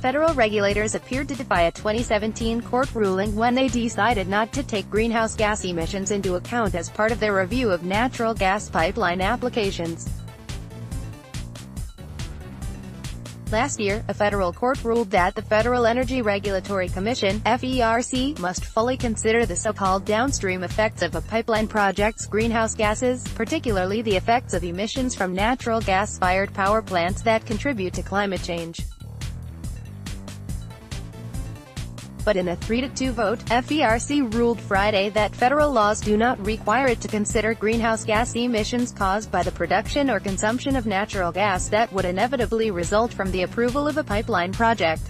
Federal regulators appeared to defy a 2017 court ruling when they decided not to take greenhouse gas emissions into account as part of their review of natural gas pipeline applications. Last year, a federal court ruled that the Federal Energy Regulatory Commission (FERC) must fully consider the so-called downstream effects of a pipeline project's greenhouse gases, particularly the effects of emissions from natural gas-fired power plants that contribute to climate change. But in a 3-2 vote, FERC ruled Friday that federal laws do not require it to consider greenhouse gas emissions caused by the production or consumption of natural gas that would inevitably result from the approval of a pipeline project.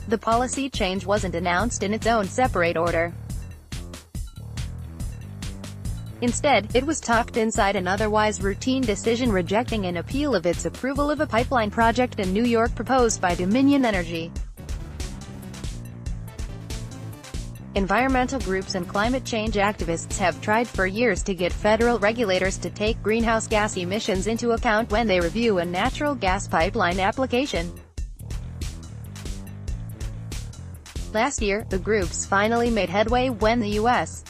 The policy change wasn't announced in its own separate order. Instead, it was tucked inside an otherwise routine decision rejecting an appeal of its approval of a pipeline project in New York proposed by Dominion Energy. Environmental groups and climate change activists have tried for years to get federal regulators to take greenhouse gas emissions into account when they review a natural gas pipeline application. Last year, the groups finally made headway when the U.S.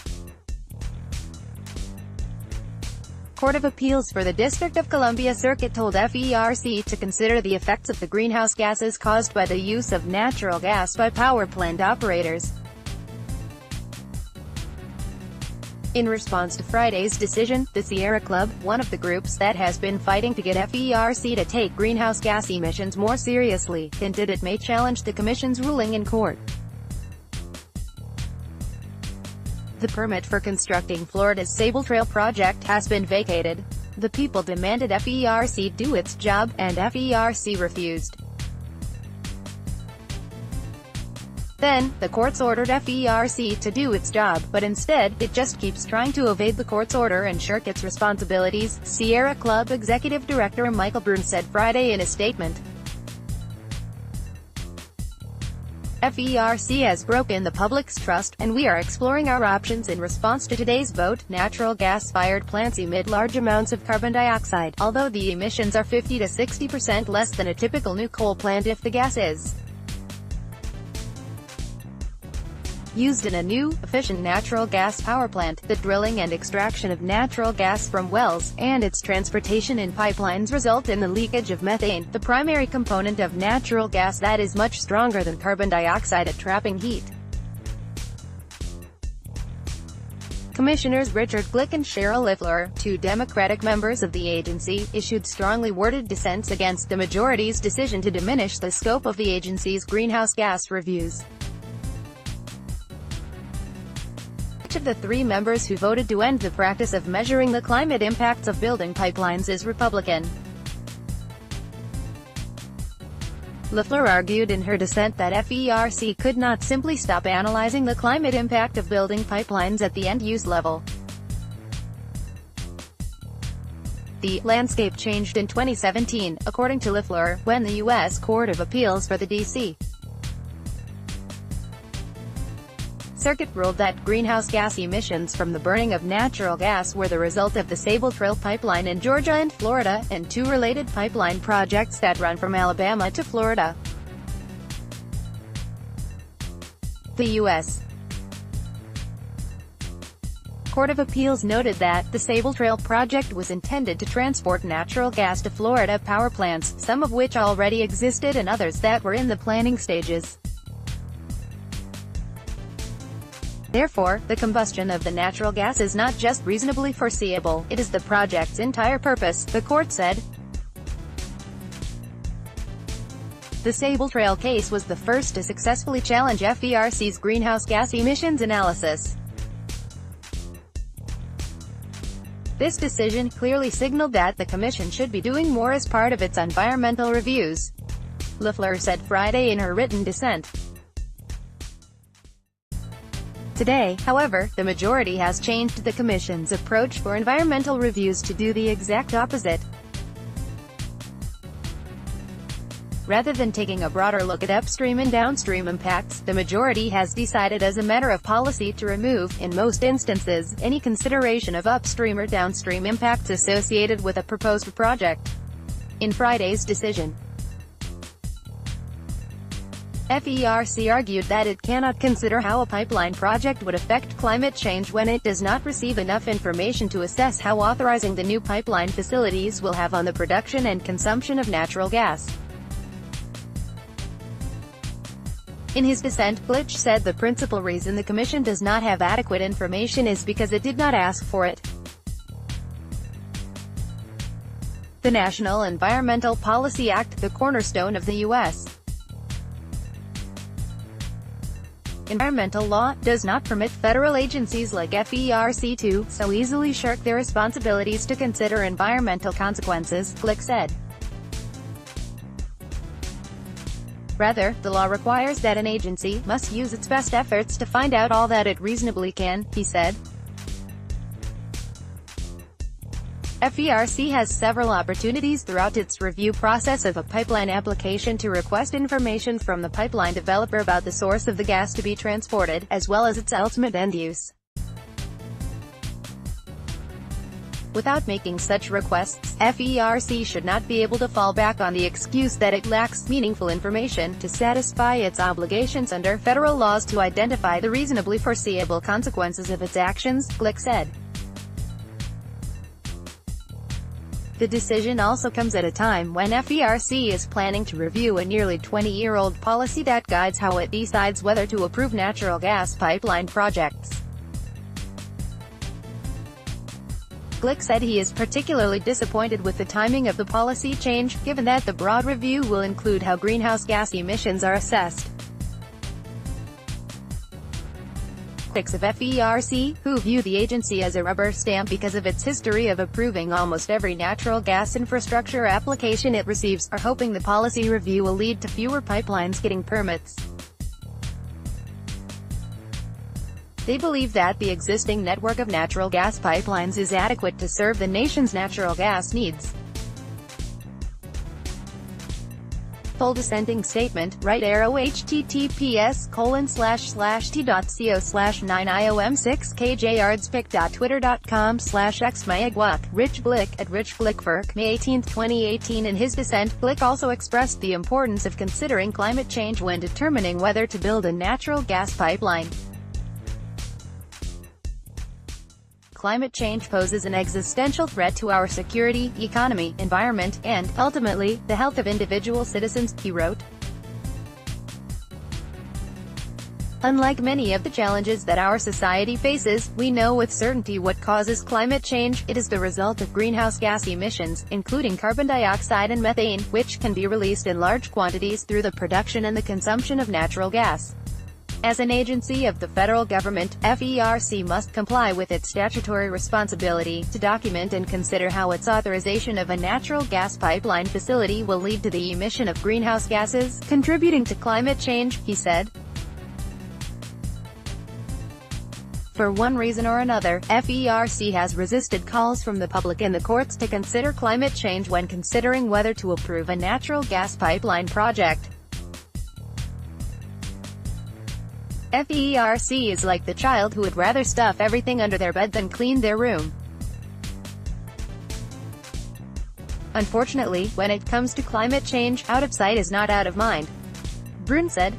Court of Appeals for the District of Columbia Circuit told FERC to consider the effects of the greenhouse gases caused by the use of natural gas by power plant operators. In response to Friday's decision, the Sierra Club, one of the groups that has been fighting to get FERC to take greenhouse gas emissions more seriously, hinted it may challenge the Commission's ruling in court. The permit for constructing Florida's Sabal Trail project has been vacated. The people demanded FERC do its job, and FERC refused. Then, the courts ordered FERC to do its job, but instead, it just keeps trying to evade the court's order and shirk its responsibilities, Sierra Club Executive Director Michael Brune said Friday in a statement. FERC has broken the public's trust, and we are exploring our options in response to today's vote. Natural gas-fired plants emit large amounts of carbon dioxide, although the emissions are 50 to 60% less than a typical new coal plant if the gas is used in a new, efficient natural gas power plant. The drilling and extraction of natural gas from wells, and its transportation in pipelines result in the leakage of methane, the primary component of natural gas that is much stronger than carbon dioxide at trapping heat. Commissioners Richard Glick and Cheryl Leffler, two Democratic members of the agency, issued strongly worded dissents against the majority's decision to diminish the scope of the agency's greenhouse gas reviews. Each of the three members who voted to end the practice of measuring the climate impacts of building pipelines is Republican. Leffler argued in her dissent that FERC could not simply stop analyzing the climate impact of building pipelines at the end-use level. The landscape changed in 2017, according to Leffler, when the U.S. Court of Appeals for the D.C. Circuit ruled that greenhouse gas emissions from the burning of natural gas were the result of the Sabal Trail pipeline in Georgia and Florida, and two related pipeline projects that run from Alabama to Florida. The U.S. Court of Appeals noted that the Sabal Trail project was intended to transport natural gas to Florida power plants, some of which already existed and others that were in the planning stages. Therefore, the combustion of the natural gas is not just reasonably foreseeable, it is the project's entire purpose, the court said. The Sabal Trail case was the first to successfully challenge FERC's greenhouse gas emissions analysis. This decision clearly signaled that the Commission should be doing more as part of its environmental reviews, Leffler said Friday in her written dissent. Today, however, the majority has changed the Commission's approach for environmental reviews to do the exact opposite. Rather than taking a broader look at upstream and downstream impacts, the majority has decided as a matter of policy to remove, in most instances, any consideration of upstream or downstream impacts associated with a proposed project. In Friday's decision, FERC argued that it cannot consider how a pipeline project would affect climate change when it does not receive enough information to assess how authorizing the new pipeline facilities will have on the production and consumption of natural gas. In his dissent, Glitch said the principal reason the Commission does not have adequate information is because it did not ask for it. The National Environmental Policy Act, the cornerstone of the U.S. environmental law, does not permit federal agencies like FERC to so easily shirk their responsibilities to consider environmental consequences, Glick said. Rather, the law requires that an agency must use its best efforts to find out all that it reasonably can, he said. FERC has several opportunities throughout its review process of a pipeline application to request information from the pipeline developer about the source of the gas to be transported, as well as its ultimate end use. Without making such requests, FERC should not be able to fall back on the excuse that it lacks meaningful information to satisfy its obligations under federal laws to identify the reasonably foreseeable consequences of its actions, Glick said. The decision also comes at a time when FERC is planning to review a nearly 20-year-old policy that guides how it decides whether to approve natural gas pipeline projects. Glick said he is particularly disappointed with the timing of the policy change, given that the broad review will include how greenhouse gas emissions are assessed. Critics of FERC, who view the agency as a rubber stamp because of its history of approving almost every natural gas infrastructure application it receives, are hoping the policy review will lead to fewer pipelines getting permits. They believe that the existing network of natural gas pipelines is adequate to serve the nation's natural gas needs. Full dissenting statement, right arrow https://t.co/9iom6kjyardspic.twitter.com/xmayagwak, Rich Glick, at Rich Glickferk, May 18, 2018. In his dissent, Glick also expressed the importance of considering climate change when determining whether to build a natural gas pipeline. Climate change poses an existential threat to our security, economy, environment, and, ultimately, the health of individual citizens, he wrote. Unlike many of the challenges that our society faces, we know with certainty what causes climate change. It is the result of greenhouse gas emissions, including carbon dioxide and methane, which can be released in large quantities through the production and the consumption of natural gas. As an agency of the federal government, FERC must comply with its statutory responsibility to document and consider how its authorization of a natural gas pipeline facility will lead to the emission of greenhouse gases, contributing to climate change, he said. For one reason or another, FERC has resisted calls from the public and the courts to consider climate change when considering whether to approve a natural gas pipeline project. FERC is like the child who would rather stuff everything under their bed than clean their room. Unfortunately, when it comes to climate change, out of sight is not out of mind, Brun said.